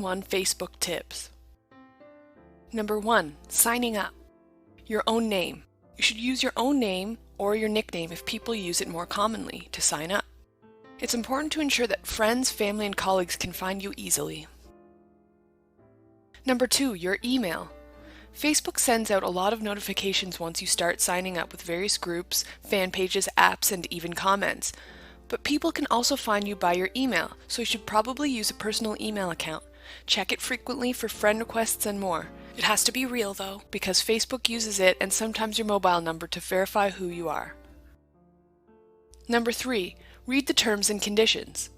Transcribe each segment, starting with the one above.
all-in-one Facebook tips. Number 1. Signing up. Your own name. You should use your own name or your nickname if people use it more commonly to sign up. It's important to ensure that friends, family, and colleagues can find you easily. Number 2. Your email. Facebook sends out a lot of notifications once you start signing up with various groups, fan pages, apps, and even comments. But people can also find you by your email, so you should probably use a personal email account. Check it frequently for friend requests and more. It has to be real though, because Facebook uses it and sometimes your mobile number to verify who you are. Number 3. Read the terms and conditions.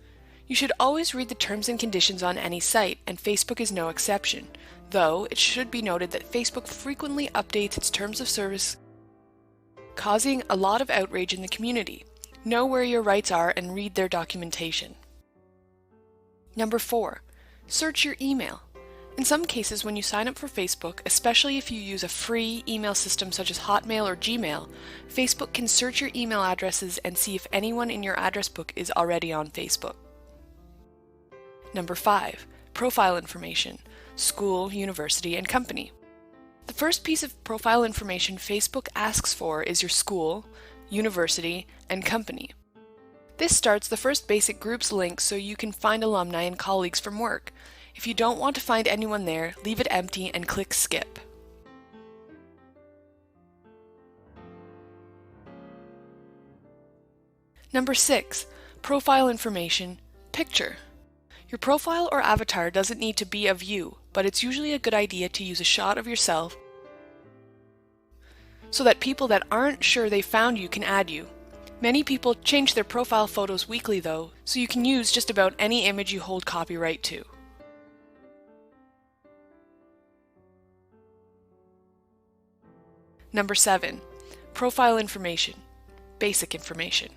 You should always read the terms and conditions on any site, and Facebook is no exception, though it should be noted that Facebook frequently updates its terms of service, causing a lot of outrage in the community. Know where your rights are and read their documentation. Number 4. Search your email. In some cases, when you sign up for Facebook, especially if you use a free email system such as Hotmail or Gmail, Facebook can search your email addresses and see if anyone in your address book is already on Facebook. Number 5. Profile information. School, university, and company. The first piece of profile information Facebook asks for is your school, university, and company. This starts the first basic groups link so you can find alumni and colleagues from work. If you don't want to find anyone there, leave it empty and click skip. Number 6. Profile information. Picture. Your profile or avatar doesn't need to be of you, but it's usually a good idea to use a shot of yourself so that people that aren't sure they found you can add you. Many people change their profile photos weekly though, so you can use just about any image you hold copyright to. Number 7. Profile information. Basic information.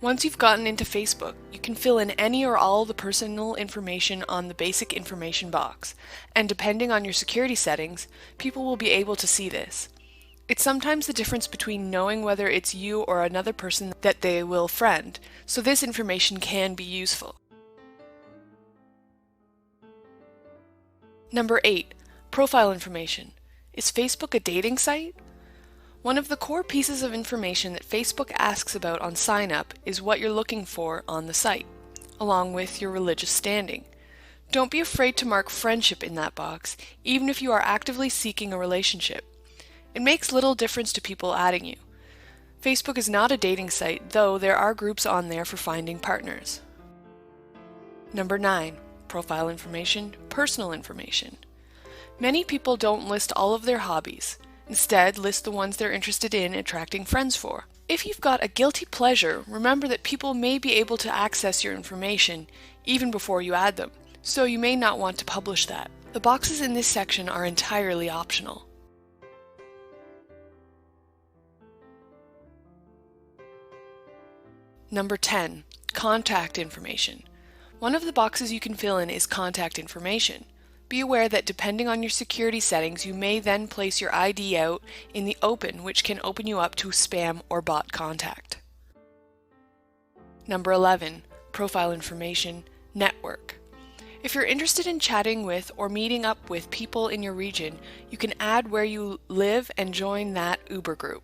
Once you've gotten into Facebook, you can fill in any or all the personal information on the basic information box, and depending on your security settings, people will be able to see this. It's sometimes the difference between knowing whether it's you or another person that they will friend, so this information can be useful. Number 8. Profile information. Is Facebook a dating site? One of the core pieces of information that Facebook asks about on sign up is what you're looking for on the site, along with your religious standing. Don't be afraid to mark friendship in that box, even if you are actively seeking a relationship. It makes little difference to people adding you. Facebook is not a dating site, though there are groups on there for finding partners. Number 9. Profile information, personal information. Many people don't list all of their hobbies. Instead, list the ones they're interested in attracting friends for. If you've got a guilty pleasure, remember that people may be able to access your information even before you add them, so you may not want to publish that. The boxes in this section are entirely optional. Number 10. Contact information. One of the boxes you can fill in is contact information. Be aware that depending on your security settings, you may then place your ID out in the open, which can open you up to spam or bot contact. Number 11. Profile information, network. If you're interested in chatting with or meeting up with people in your region, you can add where you live and join that Uber group.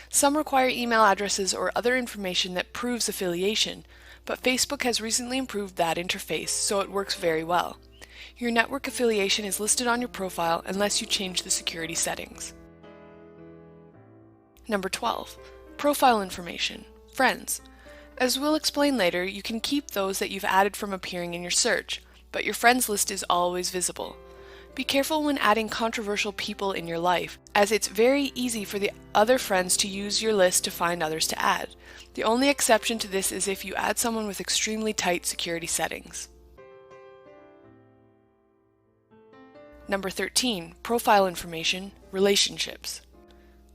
Some require email addresses or other information that proves affiliation, but Facebook has recently improved that interface, so it works very well. Your network affiliation is listed on your profile unless you change the security settings. Number 12. Profile information, friends. As we'll explain later, you can keep those that you've added from appearing in your search, but your friends list is always visible. Be careful when adding controversial people in your life, as it's very easy for the other friends to use your list to find others to add. The only exception to this is if you add someone with extremely tight security settings. Number 13. Profile information, relationships.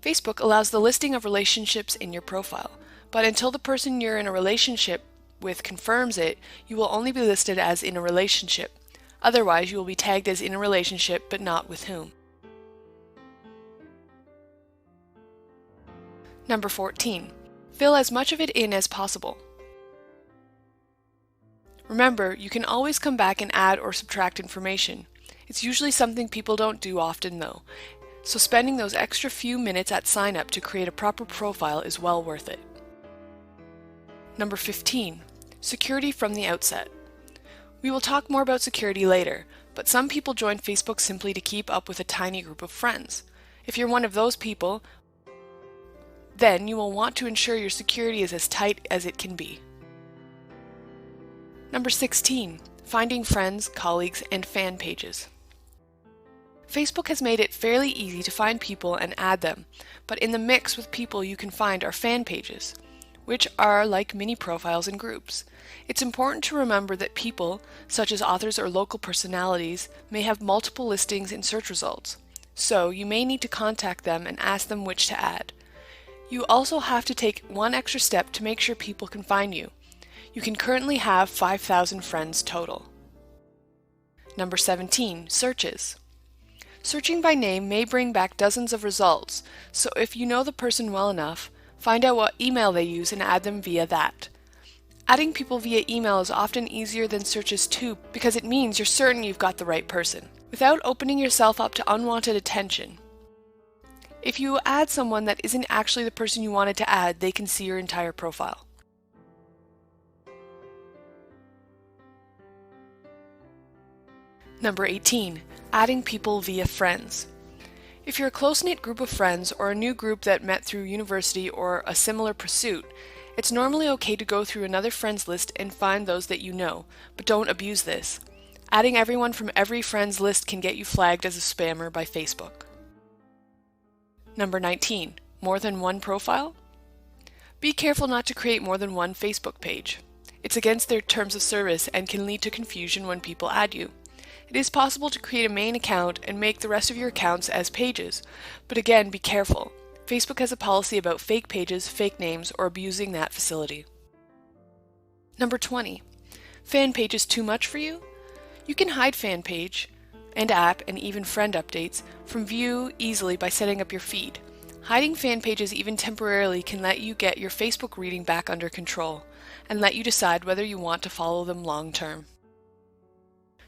Facebook allows the listing of relationships in your profile, but until the person you're in a relationship with confirms it, you will only be listed as in a relationship. Otherwise, you will be tagged as in a relationship, but not with whom. Number 14. Fill as much of it in as possible. Remember, you can always come back and add or subtract information. It's usually something people don't do often though, so spending those extra few minutes at sign up to create a proper profile is well worth it. Number 15. Security from the outset. We will talk more about security later, but some people join Facebook simply to keep up with a tiny group of friends. If you're one of those people, then you will want to ensure your security is as tight as it can be. Number 16. Finding friends, colleagues, and fan pages. Facebook has made it fairly easy to find people and add them, but in the mix with people you can find are fan pages, which are like mini profiles and groups. It's important to remember that people, such as authors or local personalities, may have multiple listings in search results, so you may need to contact them and ask them which to add. You also have to take one extra step to make sure people can find you. You can currently have 5,000 friends total. Number 17. Searches. Searching by name may bring back dozens of results, so if you know the person well enough, find out what email they use and add them via that. Adding people via email is often easier than searches too, because it means you're certain you've got the right person, without opening yourself up to unwanted attention. If you add someone that isn't actually the person you wanted to add, they can see your entire profile. Number 18. Adding people via friends. If you're a close-knit group of friends or a new group that met through university or a similar pursuit, it's normally okay to go through another friends list and find those that you know, but don't abuse this. Adding everyone from every friends list can get you flagged as a spammer by Facebook. Number 19. More than one profile? Be careful not to create more than one Facebook page. It's against their terms of service and can lead to confusion when people add you. It is possible to create a main account and make the rest of your accounts as pages, but again, be careful. Facebook has a policy about fake pages, fake names, or abusing that facility. Number 20. Fan page is too much for you? You can hide fan page and app and even friend updates from view easily by setting up your feed. Hiding fan pages even temporarily can let you get your Facebook reading back under control and let you decide whether you want to follow them long term.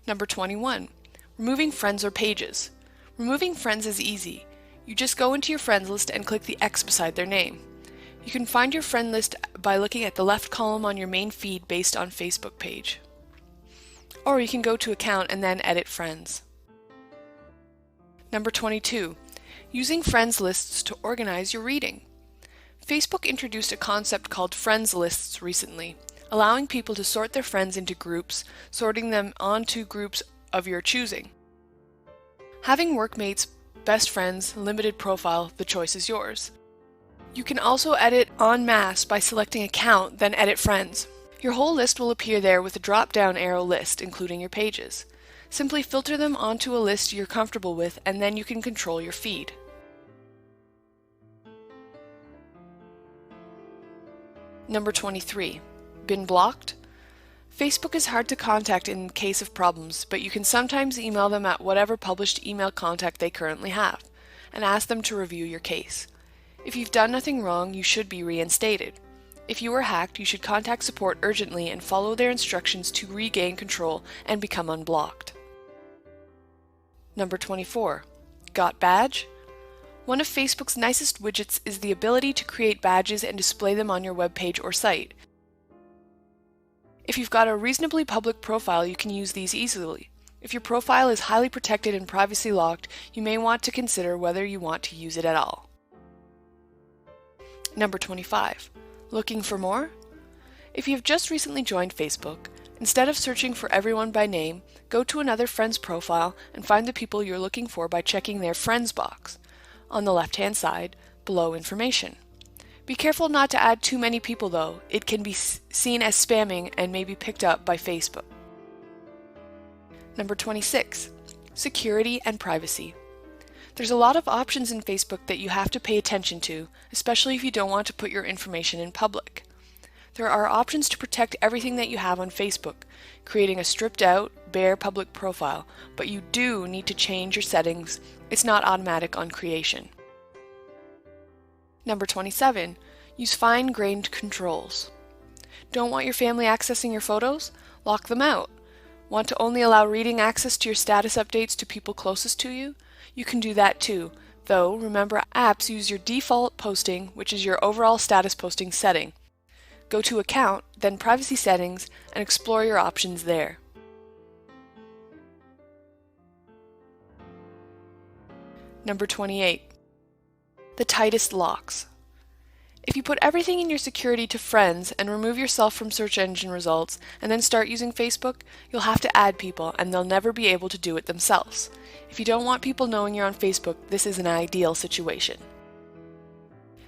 Number 21. Removing friends or pages. Removing friends is easy. You just go into your friends list and click the X beside their name. You can find your friend list by looking at the left column on your main feed based on Facebook page. Or you can go to Account and then edit friends. Number 22. Using friends lists to organize your reading. Facebook introduced a concept called friends lists recently, allowing people to sort their friends into groups, sorting them onto groups of your choosing. Having workmates, best friends, limited profile, the choice is yours. You can also edit en masse by selecting Account, then Edit Friends. Your whole list will appear there with a drop-down arrow list, including your pages. Simply filter them onto a list you're comfortable with, and then you can control your feed. Number 23. Been blocked? Facebook is hard to contact in case of problems, but you can sometimes email them at whatever published email contact they currently have, and ask them to review your case. If you've done nothing wrong, you should be reinstated. If you were hacked, you should contact support urgently and follow their instructions to regain control and become unblocked. Number 24. Got badge? One of Facebook's nicest widgets is the ability to create badges and display them on your webpage or site. If you've got a reasonably public profile, you can use these easily. If your profile is highly protected and privacy locked, you may want to consider whether you want to use it at all. Number 25. Looking for more? If you have just recently joined Facebook, instead of searching for everyone by name, go to another friend's profile and find the people you're looking for by checking their Friends box on the left-hand side, below Information. Be careful not to add too many people though. It can be seen as spamming and may be picked up by Facebook. Number 26. Security and privacy. There's a lot of options in Facebook that you have to pay attention to, especially if you don't want to put your information in public. There are options to protect everything that you have on Facebook, creating a stripped-out, bare public profile, but you do need to change your settings. It's not automatic on creation. Number 27. Use fine-grained controls. Don't want your family accessing your photos? Lock them out. Want to only allow reading access to your status updates to people closest to you? You can do that too, though remember apps use your default posting, which is your overall status posting setting. Go to Account, then Privacy Settings, and explore your options there. Number 28. The tightest locks. If you put everything in your security to friends and remove yourself from search engine results and then start using Facebook, you'll have to add people and they'll never be able to do it themselves. If you don't want people knowing you're on Facebook, this is an ideal situation.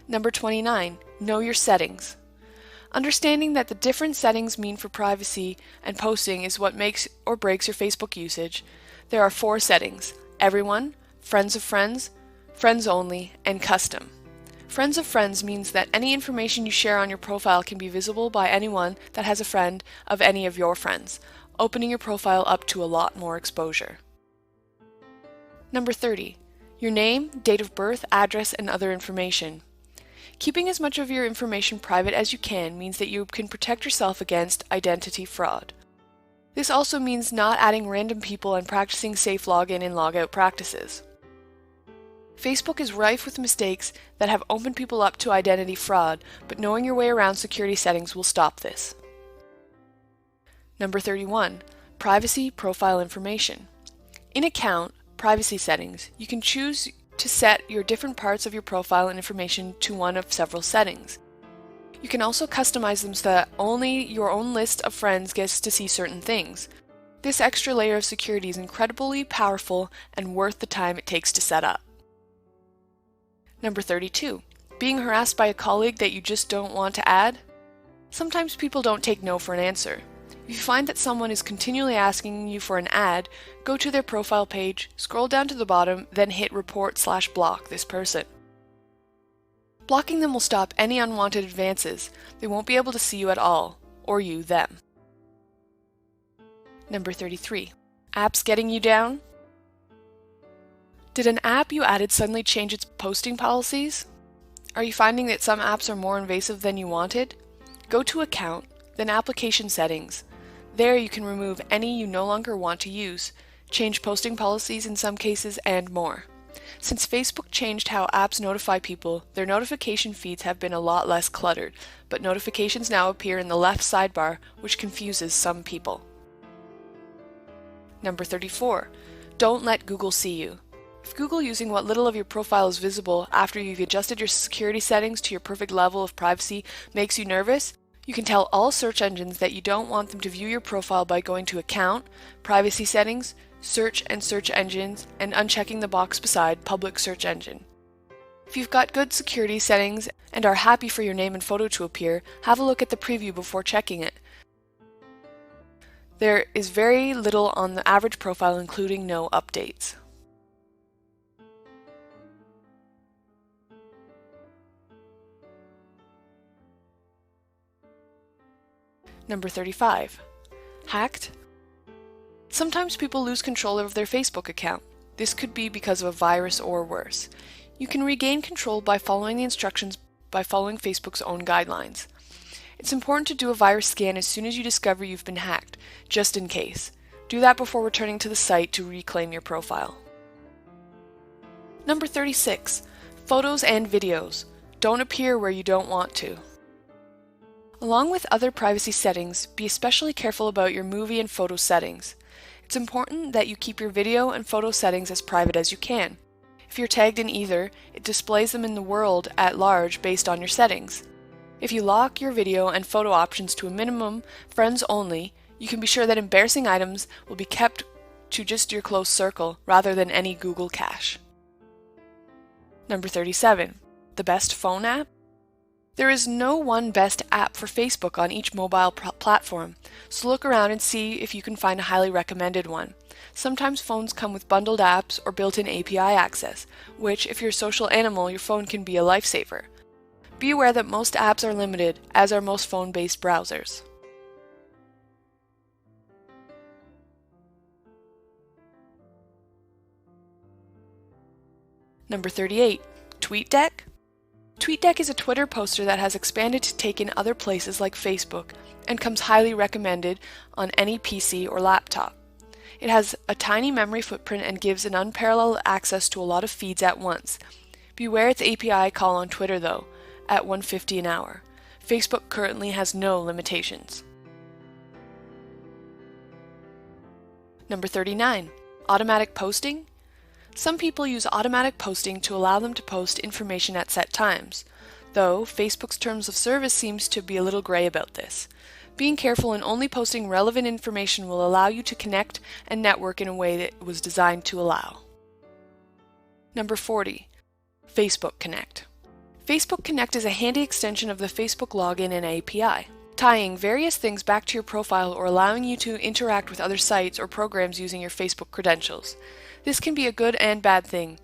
Number 29. Know your settings. Understanding that the different settings mean for privacy and posting is what makes or breaks your Facebook usage. There are 4 settings: Everyone, Friends of Friends, Friends Only, and Custom. Friends of Friends means that any information you share on your profile can be visible by anyone that has a friend of any of your friends, opening your profile up to a lot more exposure. Number 30. Your name, date of birth, address, and other information. Keeping as much of your information private as you can means that you can protect yourself against identity fraud. This also means not adding random people and practicing safe login and logout practices. Facebook is rife with mistakes that have opened people up to identity fraud, but knowing your way around security settings will stop this. Number 31. Privacy profile information. In Account, Privacy Settings, you can choose to set your different parts of your profile and information to one of several settings. You can also customize them so that only your own list of friends gets to see certain things. This extra layer of security is incredibly powerful and worth the time it takes to set up. Number 32. Being harassed by a colleague that you just don't want to add? Sometimes people don't take no for an answer. If you find that someone is continually asking you for an ad, go to their profile page, scroll down to the bottom, then hit report/block this person. Blocking them will stop any unwanted advances. They won't be able to see you at all, or you them. Number 33. Apps getting you down? Did an app you added suddenly change its posting policies? Are you finding that some apps are more invasive than you wanted? Go to Account, then Application Settings. There you can remove any you no longer want to use, change posting policies in some cases, and more. Since Facebook changed how apps notify people, their notification feeds have been a lot less cluttered, but notifications now appear in the left sidebar, which confuses some people. Number 34. Don't let Google see you. If Google using what little of your profile is visible after you've adjusted your security settings to your perfect level of privacy makes you nervous, you can tell all search engines that you don't want them to view your profile by going to Account, Privacy Settings, Search and Search Engines, and unchecking the box beside Public Search Engine. If you've got good security settings and are happy for your name and photo to appear, have a look at the preview before checking it. There is very little on the average profile, including no updates. Number 35. Hacked? Sometimes people lose control of their Facebook account. This could be because of a virus or worse. You can regain control by following the instructions by following Facebook's own guidelines. It's important to do a virus scan as soon as you discover you've been hacked, just in case. Do that before returning to the site to reclaim your profile. Number 36. Photos and videos. Don't appear where you don't want to. Along with other privacy settings, be especially careful about your movie and photo settings. It's important that you keep your video and photo settings as private as you can. If you're tagged in either, it displays them in the world at large based on your settings. If you lock your video and photo options to a minimum, friends only, you can be sure that embarrassing items will be kept to just your close circle rather than any Google cache. Number 37. The best phone app? There is no one best app for Facebook on each mobile platform, so look around and see if you can find a highly recommended one. Sometimes phones come with bundled apps or built-in API access, which, if you're a social animal, your phone can be a lifesaver. Be aware that most apps are limited, as are most phone-based browsers. Number 38. TweetDeck? TweetDeck is a Twitter poster that has expanded to take in other places like Facebook and comes highly recommended on any PC or laptop. It has a tiny memory footprint and gives an unparalleled access to a lot of feeds at once. Beware its API call on Twitter though, at 150 an hour. Facebook currently has no limitations. Number 39. Automatic posting. Some people use automatic posting to allow them to post information at set times, though Facebook's terms of service seems to be a little gray about this. Being careful and only posting relevant information will allow you to connect and network in a way that was designed to allow. Number 40. Facebook Connect. Facebook Connect is a handy extension of the Facebook login and API, tying various things back to your profile or allowing you to interact with other sites or programs using your Facebook credentials. This can be a good and bad thing.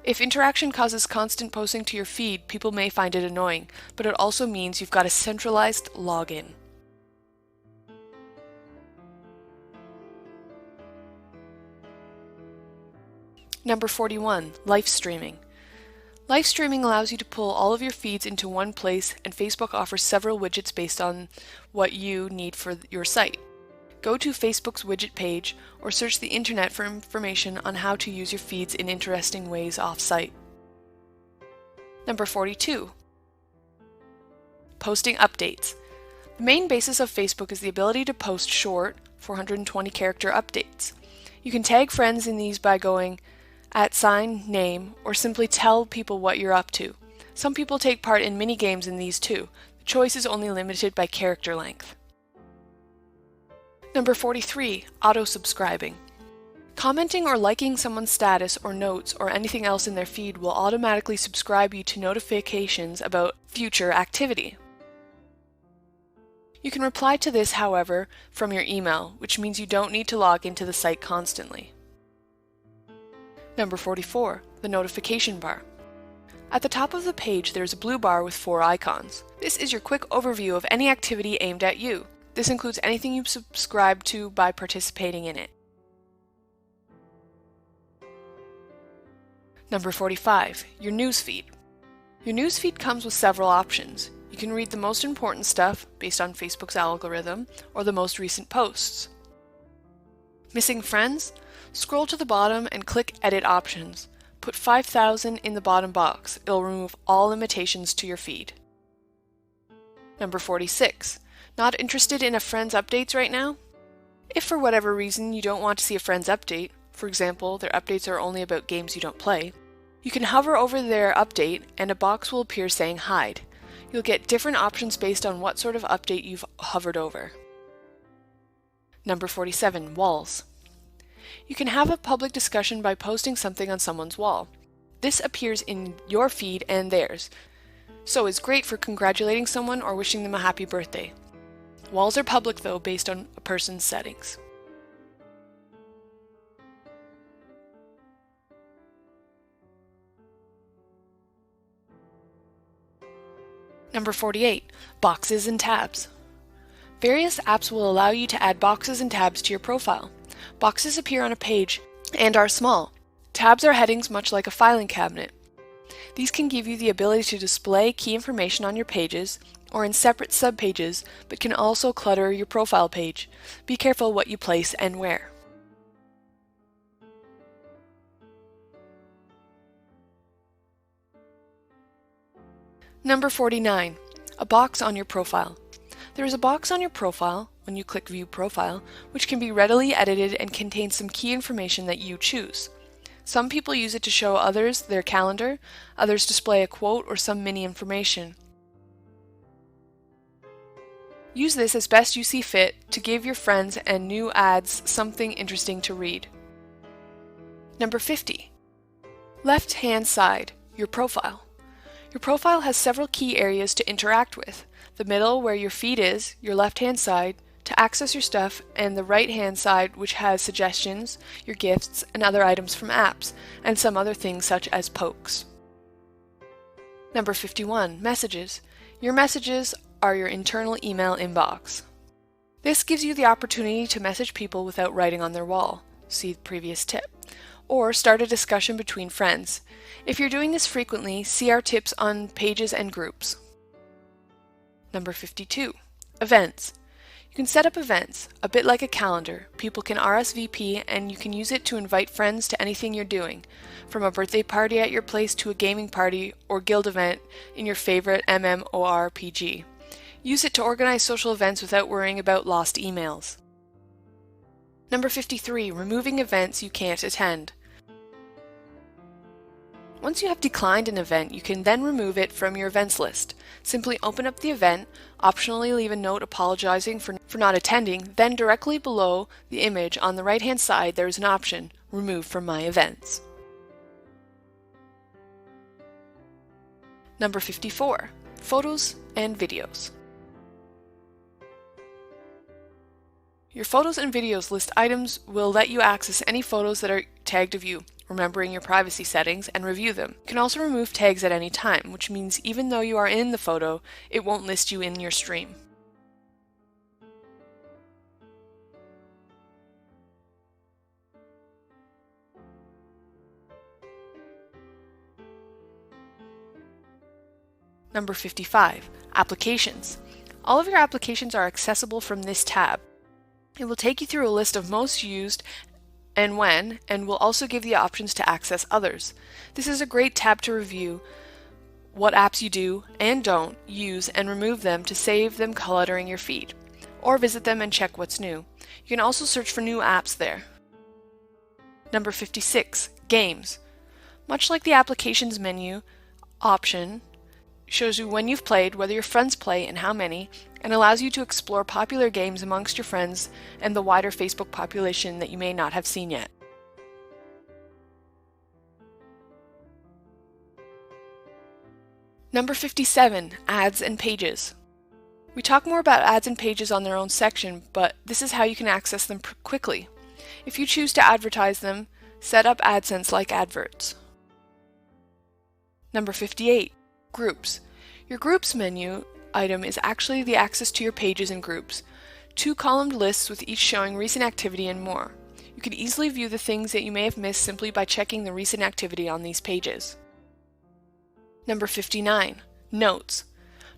If interaction causes constant posting to your feed, people may find it annoying, but it also means you've got a centralized login. Number 41. Live streaming. Live streaming allows you to pull all of your feeds into one place, and Facebook offers several widgets based on what you need for your site. Go to Facebook's widget page or search the internet for information on how to use your feeds in interesting ways off-site. Number 42. Posting updates. The main basis of Facebook is the ability to post short, 420-character updates. You can tag friends in these by going @name or simply tell people what you're up to. Some people take part in mini games in these too. The choice is only limited by character length. Number 43. Auto-subscribing. Commenting or liking someone's status or notes or anything else in their feed will automatically subscribe you to notifications about future activity. You can reply to this, however, from your email, which means you don't need to log into the site constantly. Number 44. The notification bar. At the top of the page there's a blue bar with 4 icons. This is your quick overview of any activity aimed at you. This includes anything you've subscribed to by participating in it. Number 45. Your newsfeed. Your newsfeed comes with several options. You can read the most important stuff, based on Facebook's algorithm, or the most recent posts. Missing friends? Scroll to the bottom and click Edit Options. Put 5,000 in the bottom box. It'll remove all limitations to your feed. Number 46. Not interested in a friend's updates right now? If for whatever reason you don't want to see a friend's update, for example, their updates are only about games you don't play, you can hover over their update and a box will appear saying Hide. You'll get different options based on what sort of update you've hovered over. Number 47. Walls. You can have a public discussion by posting something on someone's wall. This appears in your feed and theirs, so is great for congratulating someone or wishing them a happy birthday. Walls are public though, based on a person's settings. Number 48. Boxes and tabs. Various apps will allow you to add boxes and tabs to your profile. Boxes appear on a page and are small. Tabs are headings much like a filing cabinet. These can give you the ability to display key information on your pages or in separate subpages, but can also clutter your profile page. Be careful what you place and where. Number 49. A box on your profile. There is a box on your profile, when you click View Profile, which can be readily edited and contains some key information that you choose. Some people use it to show others their calendar, others display a quote or some mini information. Use this as best you see fit to give your friends and new ads something interesting to read. Number 50. Left-hand side, your profile. Your profile has several key areas to interact with. The middle, where your feed is, your left-hand side, to access your stuff, and the right-hand side, which has suggestions, your gifts, and other items from apps, and some other things such as pokes. Number 51. Messages. Your messages are your internal email inbox. This gives you the opportunity to message people without writing on their wall. See the previous tip. or start a discussion between friends. If you're doing this frequently, see our tips on pages and groups. Number 52. Events. You can set up events, a bit like a calendar. People can RSVP and you can use it to invite friends to anything you're doing, from a birthday party at your place to a gaming party or guild event in your favorite MMORPG. Use it to organize social events without worrying about lost emails. Number 53. Removing events you can't attend. Once you have declined an event, you can then remove it from your events list. Simply open up the event, optionally leave a note apologizing for not attending, then directly below the image on the right-hand side there is an option, Remove from my events. Number 54. Photos and videos. Your photos and videos list items will let you access any photos that are tagged of you, remembering your privacy settings, and review them. You can also remove tags at any time, which means even though you are in the photo, it won't list you in your stream. Number 55. Applications. All of your applications are accessible from this tab. It will take you through a list of most used and when, and will also give the options to access others. This is a great tab to review what apps you do and don't use and remove them to save them cluttering your feed, or visit them and check what's new. You can also search for new apps there. Number 56. Games. Much like the applications menu option, shows you when you've played, whether your friends play, and how many, and allows you to explore popular games amongst your friends and the wider Facebook population that you may not have seen yet. Number 57. Ads and pages. We talk more about ads and pages on their own section, but this is how you can access them quickly. If you choose to advertise them, set up AdSense like adverts. Number 58. Groups. Your Groups menu item is actually the access to your pages and groups. 2-columned lists with each showing recent activity and more. You can easily view the things that you may have missed simply by checking the recent activity on these pages. Number 59. Notes.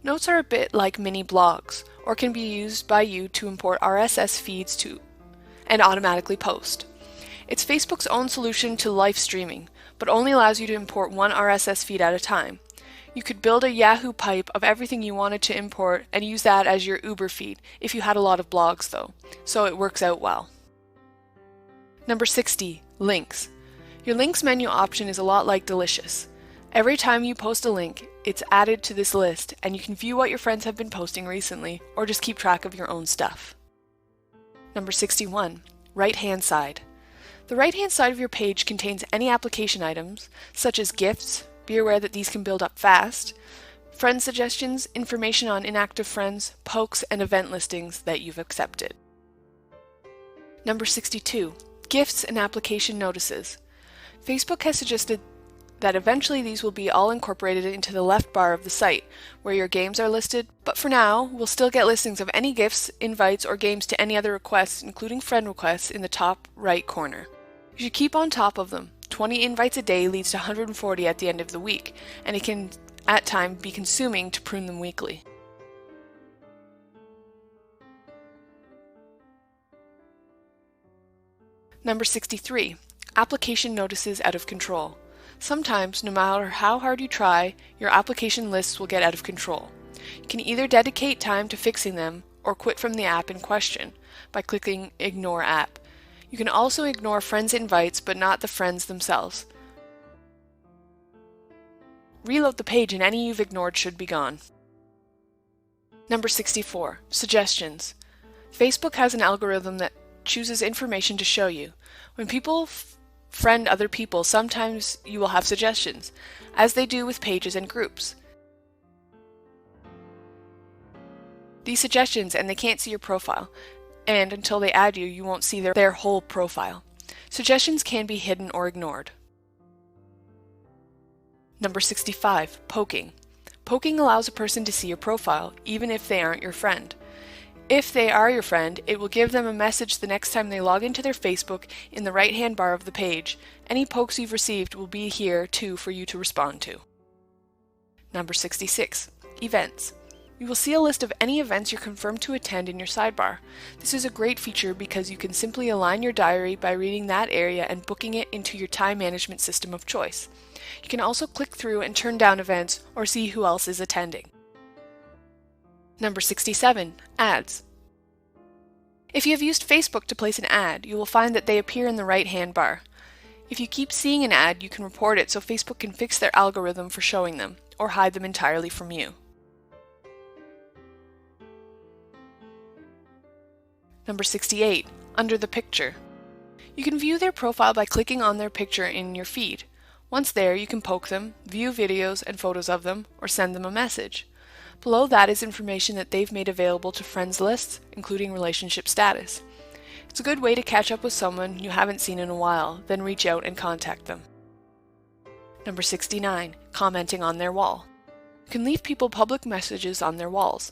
Notes are a bit like mini blogs, or can be used by you to import RSS feeds to and automatically post. It's Facebook's own solution to live streaming, but only allows you to import one RSS feed at a time. You could build a Yahoo pipe of everything you wanted to import and use that as your Uber feed if you had a lot of blogs though, so it works out well. Number 60. Links. Your links menu option is a lot like Delicious. Every time you post a link, it's added to this list and you can view what your friends have been posting recently or just keep track of your own stuff. Number 61. Right-hand side. The right-hand side of your page contains any application items, such as gifts. Be aware that these can build up fast, friend suggestions, information on inactive friends, pokes, and event listings that you've accepted. Number 62. Gifts and application notices. Facebook has suggested that eventually these will be all incorporated into the left bar of the site, where your games are listed, but for now, we'll still get listings of any gifts, invites, or games to any other requests, including friend requests, in the top right corner. You should keep on top of them. 20 invites a day leads to 140 at the end of the week, and it can, at times, be consuming to prune them weekly. Number 63. Application notices out of control. Sometimes, no matter how hard you try, your application lists will get out of control. You can either dedicate time to fixing them or quit from the app in question by clicking Ignore App. You can also ignore friends' invites, but not the friends themselves. Reload the page and any you've ignored should be gone. Number 64. Suggestions. Facebook has an algorithm that chooses information to show you. When people friend other people, sometimes you will have suggestions, as they do with pages and groups. These suggestions, and they can't see your profile, and until they add you, you won't see their whole profile. Suggestions can be hidden or ignored. Number 65. Poking. Poking allows a person to see your profile, even if they aren't your friend. If they are your friend, it will give them a message the next time they log into their Facebook in the right-hand bar of the page. Any pokes you've received will be here too for you to respond to. Number 66. Events. You will see a list of any events you're confirmed to attend in your sidebar. This is a great feature because you can simply align your diary by reading that area and booking it into your time management system of choice. You can also click through and turn down events or see who else is attending. Number 67. Ads. If you have used Facebook to place an ad, you will find that they appear in the right-hand bar. If you keep seeing an ad, you can report it so Facebook can fix their algorithm for showing them, or hide them entirely from you. Number 68. Under the picture. You can view their profile by clicking on their picture in your feed. Once there, you can poke them, view videos and photos of them, or send them a message. Below that is information that they've made available to friends lists, including relationship status. It's a good way to catch up with someone you haven't seen in a while, then reach out and contact them. Number 69. Commenting on their wall. You can leave people public messages on their walls,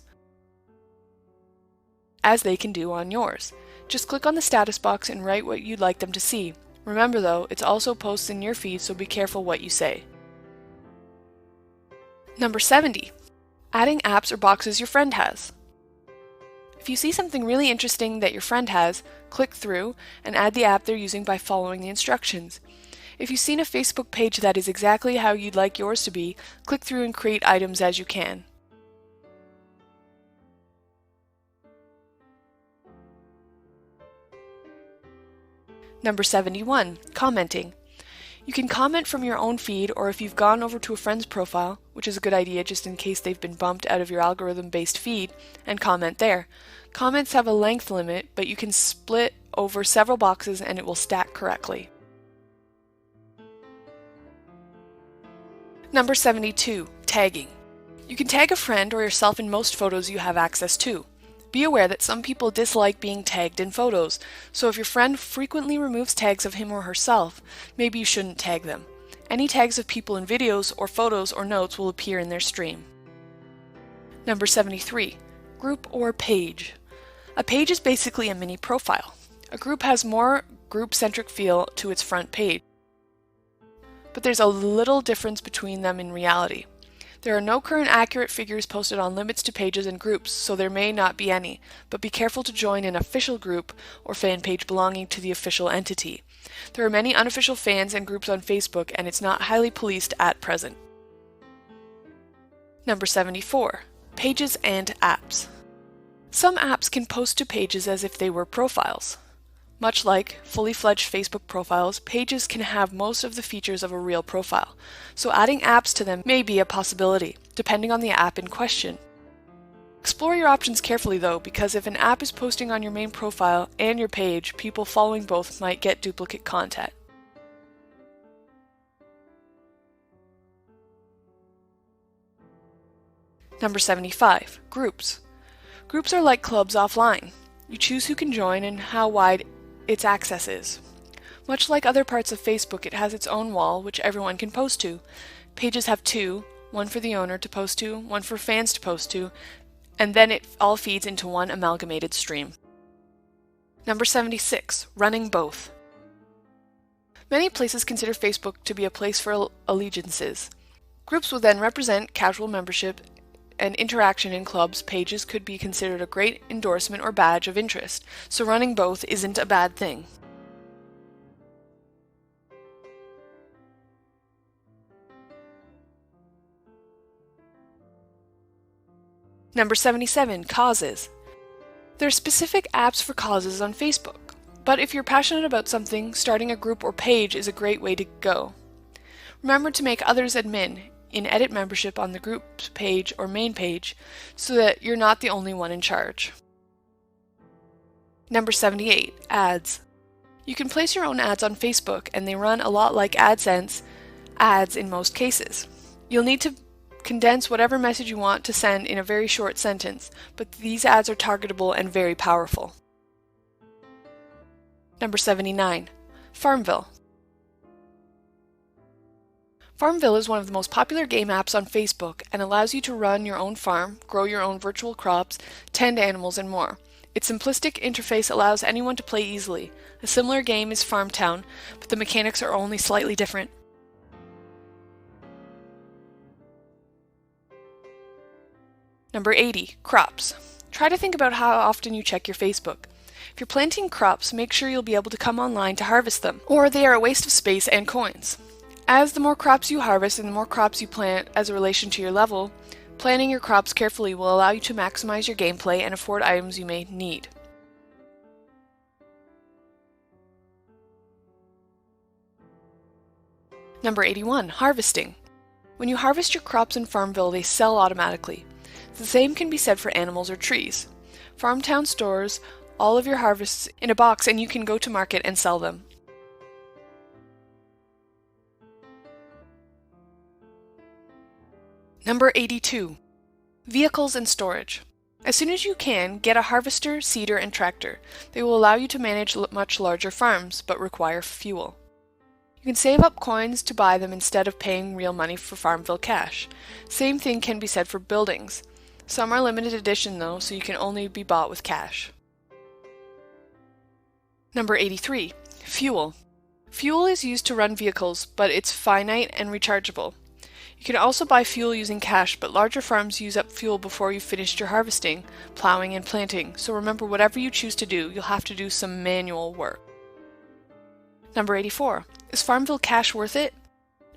as they can do on yours. Just click on the status box and write what you'd like them to see. Remember though, it's also posts in your feed, so be careful what you say. Number 70. Adding apps or boxes your friend has. If you see something really interesting that your friend has, click through and add the app they're using by following the instructions. If you've seen a Facebook page that is exactly how you'd like yours to be, click through and create items as you can. Number 71. Commenting. You can comment from your own feed, or if you've gone over to a friend's profile, which is a good idea just in case they've been bumped out of your algorithm-based feed, and comment there. Comments have a length limit, but you can split over several boxes and it will stack correctly. Number 72. Tagging. You can tag a friend or yourself in most photos you have access to. Be aware that some people dislike being tagged in photos, so if your friend frequently removes tags of him or herself, maybe you shouldn't tag them. Any tags of people in videos or photos or notes will appear in their stream. Number 73. Group or page. A page is basically a mini profile. A group has more group-centric feel to its front page, but there's a little difference between them in reality. There are no current accurate figures posted on limits to pages and groups, so there may not be any, but be careful to join an official group or fan page belonging to the official entity. There are many unofficial fans and groups on Facebook, and it's not highly policed at present. Number 74. Pages and apps. Some apps can post to pages as if they were profiles. Much like fully fledged Facebook profiles, pages can have most of the features of a real profile, so adding apps to them may be a possibility, depending on the app in question. Explore your options carefully though, because if an app is posting on your main profile and your page, people following both might get duplicate content. Number 75. Groups. Groups are like clubs offline. You choose who can join and how wide its access is. Much like other parts of Facebook, it has its own wall, which everyone can post to. Pages have two, one for the owner to post to, one for fans to post to, and then it all feeds into one amalgamated stream. Number 76. Running both. Many places consider Facebook to be a place for allegiances. Groups will then represent casual membership and interaction in clubs. Pages could be considered a great endorsement or badge of interest, so running both isn't a bad thing. Number 77. Causes. There are specific apps for causes on Facebook, but if you're passionate about something, starting a group or page is a great way to go. Remember to make others admin in Edit Membership on the groups page or main page so that you're not the only one in charge. Number 78. Ads. You can place your own ads on Facebook, and they run a lot like AdSense ads in most cases. You'll need to condense whatever message you want to send in a very short sentence, but these ads are targetable and very powerful. Number 79. Farmville. Farmville is one of the most popular game apps on Facebook and allows you to run your own farm, grow your own virtual crops, tend animals, and more. Its simplistic interface allows anyone to play easily. A similar game is Farmtown, but the mechanics are only slightly different. Number 80, crops. Try to think about how often you check your Facebook. If you're planting crops, make sure you'll be able to come online to harvest them, or they are a waste of space and coins. As the more crops you harvest and the more crops you plant as a relation to your level, planning your crops carefully will allow you to maximize your gameplay and afford items you may need. Number 81, harvesting. When you harvest your crops in Farmville, they sell automatically. The same can be said for animals or trees. Farmtown stores all of your harvests in a box and you can go to market and sell them. Number 82, vehicles and storage. As soon as you can, get a harvester, seeder, and tractor. They will allow you to manage much larger farms, but require fuel. You can save up coins to buy them instead of paying real money for Farmville cash. Same thing can be said for buildings. Some are limited edition though, so you can only be bought with cash. Number 83, fuel. Fuel is used to run vehicles, but it's finite and rechargeable. You can also buy fuel using cash, but larger farms use up fuel before you've finished your harvesting, plowing, and planting, so remember whatever you choose to do, you'll have to do some manual work. Number 84. Is Farmville cash worth it?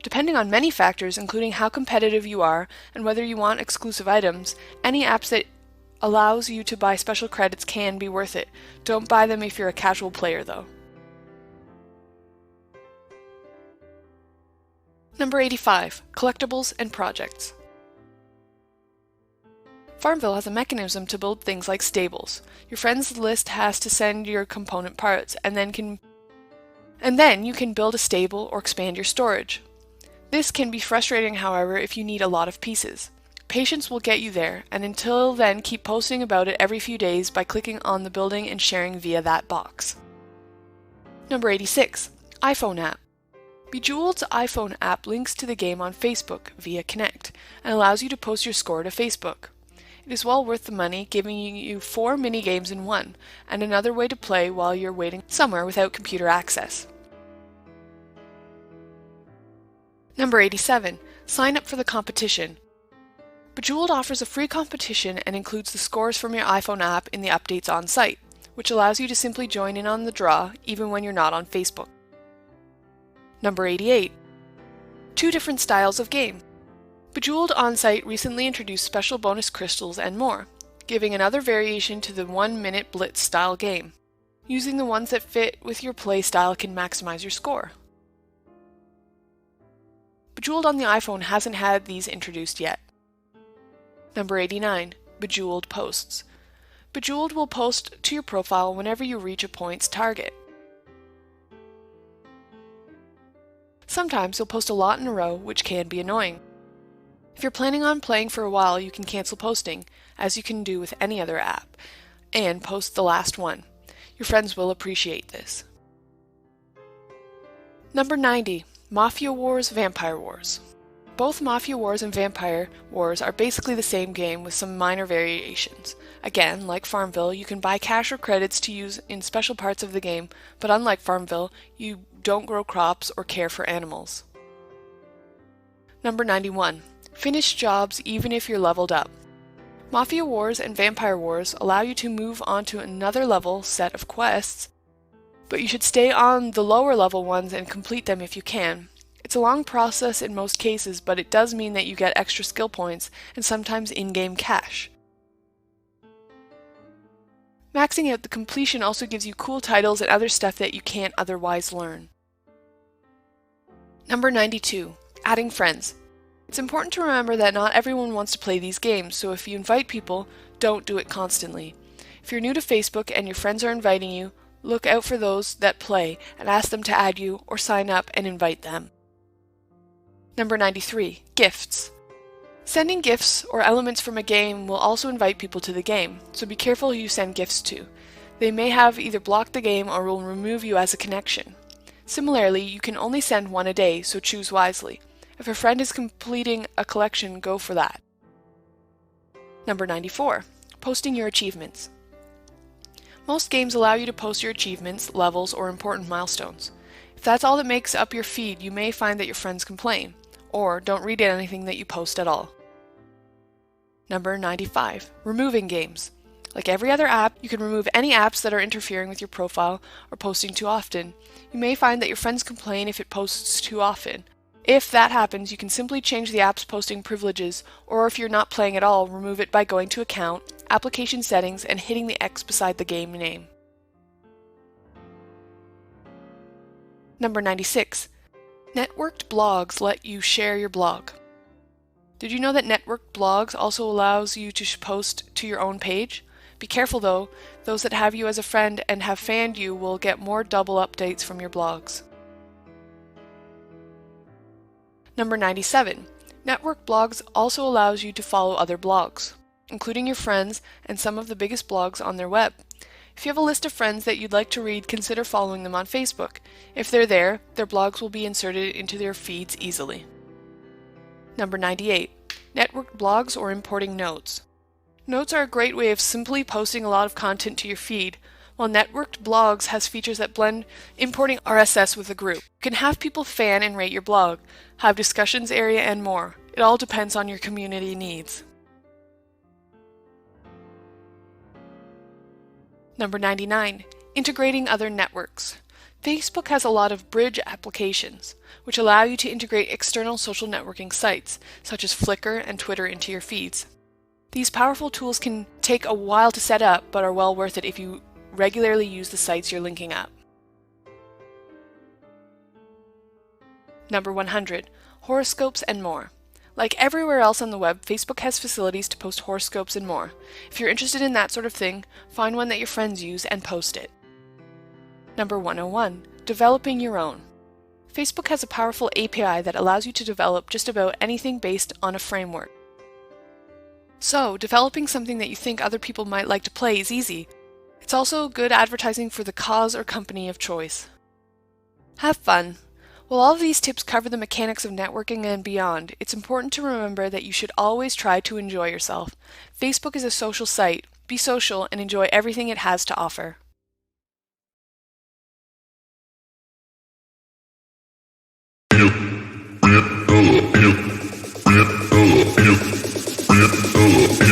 Depending on many factors, including how competitive you are and whether you want exclusive items, any apps that allows you to buy special credits can be worth it. Don't buy them if you're a casual player though. Number 85, collectibles and projects. Farmville has a mechanism to build things like stables. Your friends list has to send your component parts, and then you can build a stable or expand your storage. This can be frustrating, however, if you need a lot of pieces. Patience will get you there, and until then keep posting about it every few days by clicking on the building and sharing via that box. Number 86, iPhone app. Bejeweled's iPhone app links to the game on Facebook via Connect and allows you to post your score to Facebook. It is well worth the money, giving you 4 mini-games in one, and another way to play while you're waiting somewhere without computer access. Number 87, sign up for the competition. Bejeweled offers a free competition and includes the scores from your iPhone app in the updates on site, which allows you to simply join in on the draw even when you're not on Facebook. Number 88, 2 different styles of game. Bejeweled On-Site recently introduced special bonus crystals and more, giving another variation to the 1-minute blitz style game. Using the ones that fit with your play style can maximize your score. Bejeweled on the iPhone hasn't had these introduced yet. Number 89, Bejeweled Posts. Bejeweled will post to your profile whenever you reach a points target. Sometimes you'll post a lot in a row, which can be annoying. If you're planning on playing for a while, you can cancel posting, as you can do with any other app, and post the last one. Your friends will appreciate this. Number 90, Mafia Wars, Vampire Wars. Both Mafia Wars and Vampire Wars are basically the same game with some minor variations. Again, like Farmville, you can buy cash or credits to use in special parts of the game, but unlike Farmville, you don't grow crops or care for animals. Number 91. Finish jobs even if you're leveled up. Mafia Wars and Vampire Wars allow you to move on to another level set of quests, but you should stay on the lower level ones and complete them if you can. It's a long process in most cases, but it does mean that you get extra skill points and sometimes in-game cash. Maxing out the completion also gives you cool titles and other stuff that you can't otherwise learn. Number 92. Adding friends. It's important to remember that not everyone wants to play these games, so if you invite people, don't do it constantly. If you're new to Facebook and your friends are inviting you, look out for those that play and ask them to add you or sign up and invite them. Number 93. Gifts. Sending gifts or elements from a game will also invite people to the game, so be careful who you send gifts to. They may have either blocked the game or will remove you as a connection. Similarly, you can only send one a day, so choose wisely. If a friend is completing a collection, go for that. Number 94. Posting your achievements. Most games allow you to post your achievements, levels, or important milestones. If that's all that makes up your feed, you may find that your friends complain, or don't read anything that you post at all. Number 95. Removing games. Like every other app, you can remove any apps that are interfering with your profile or posting too often. You may find that your friends complain if it posts too often. If that happens, you can simply change the app's posting privileges, or if you're not playing at all, remove it by going to Account, Application Settings, and hitting the X beside the game name. Number 96. Networked blogs let you share your blog. Did you know that networked blogs also allows you to post to your own page? Be careful though, those that have you as a friend and have fanned you will get more double updates from your blogs. Number 97. Network blogs also allows you to follow other blogs, including your friends and some of the biggest blogs on their web. If you have a list of friends that you'd like to read, consider following them on Facebook. If they're there, their blogs will be inserted into their feeds easily. Number 98. Networked blogs or importing notes. Notes are a great way of simply posting a lot of content to your feed, while networked blogs has features that blend importing RSS with a group. You can have people fan and rate your blog, have discussions area, and more. It all depends on your community needs. Number 99. Integrating other networks. Facebook has a lot of bridge applications, which allow you to integrate external social networking sites, such as Flickr and Twitter, into your feeds. These powerful tools can take a while to set up, but are well worth it if you regularly use the sites you're linking up. Number 100. Horoscopes and more. Like everywhere else on the web, Facebook has facilities to post horoscopes and more. If you're interested in that sort of thing, find one that your friends use and post it. Number 101. Developing your own. Facebook has a powerful API that allows you to develop just about anything based on a framework. So, developing something that you think other people might like to play is easy. It's also good advertising for the cause or company of choice. Have fun. While all of these tips cover the mechanics of networking and beyond, it's important to remember that you should always try to enjoy yourself. Facebook is a social site. Be social and enjoy everything it has to offer. Bring it,